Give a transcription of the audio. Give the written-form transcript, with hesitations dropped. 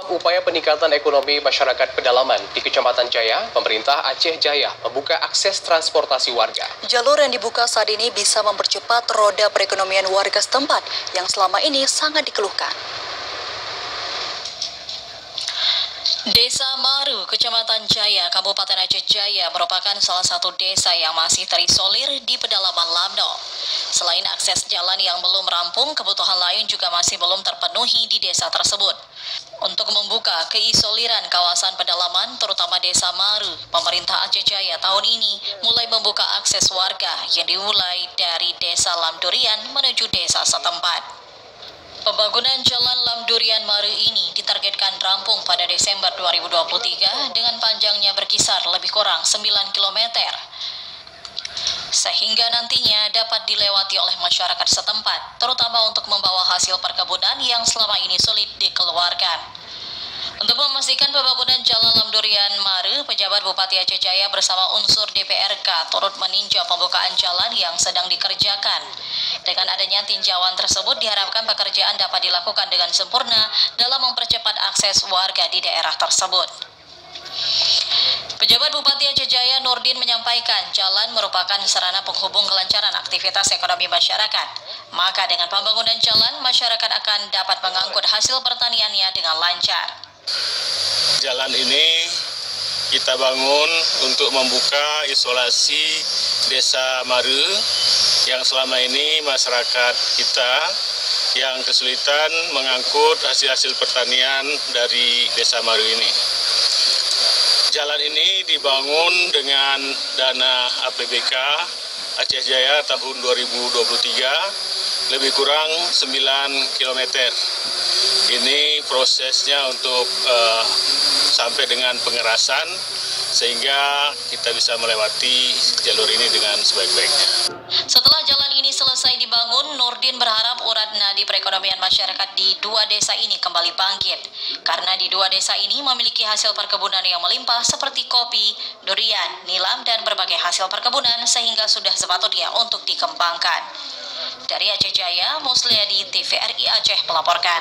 Upaya peningkatan ekonomi masyarakat pedalaman di Kecamatan Jaya, pemerintah Aceh Jaya membuka akses transportasi warga. Jalur yang dibuka saat ini bisa mempercepat roda perekonomian warga setempat yang selama ini sangat dikeluhkan. Desa Maru, Kecamatan Jaya, Kabupaten Aceh Jaya merupakan salah satu desa yang masih terisolir di pedalaman Lamdo. Selain akses jalan yang belum rampung, kebutuhan lain juga masih belum terpenuhi di desa tersebut. Untuk membuka keisoliran kawasan pedalaman, terutama Desa Maru, pemerintah Aceh Jaya tahun ini mulai membuka akses warga yang dimulai dari Desa Lamdurian menuju desa setempat. Pembangunan Jalan Lamdurian Maru ini ditargetkan rampung pada Desember 2023 dengan panjangnya berkisar lebih kurang 9 km. Sehingga nantinya dapat dilewati oleh masyarakat setempat, terutama untuk membawa hasil perkebunan yang selama ini sulit dikeluarkan. Untuk memastikan pembangunan Jalan Lamdurian Maru, pejabat Bupati Aceh Jaya bersama unsur DPRK turut meninjau pembukaan jalan yang sedang dikerjakan. Dengan adanya tinjauan tersebut, diharapkan pekerjaan dapat dilakukan dengan sempurna dalam mempercepat akses warga di daerah tersebut. Pejabat Bupati Aceh Jaya Nurdin menyampaikan jalan merupakan sarana penghubung kelancaran aktivitas ekonomi masyarakat. Maka dengan pembangunan jalan, masyarakat akan dapat mengangkut hasil pertaniannya dengan lancar. Jalan ini kita bangun untuk membuka isolasi Desa Maru yang selama ini masyarakat kita yang kesulitan mengangkut hasil-hasil pertanian dari Desa Maru ini. Jalan ini dibangun dengan dana APBK Aceh Jaya tahun 2023 lebih kurang 9 km. Ini prosesnya untuk sampai dengan pengerasan sehingga kita bisa melewati jalur ini dengan sebaik-baiknya. Setelah jalan ini selesai dibangun, Nurdin berharap urat nadi perekonomian masyarakat di dua desa ini kembali bangkit. Karena di dua desa ini memiliki hasil perkebunan yang melimpah seperti kopi, durian, nilam, dan berbagai hasil perkebunan sehingga sudah sepatutnya untuk dikembangkan. Dari Aceh Jaya, Musliadi, TVRI Aceh melaporkan.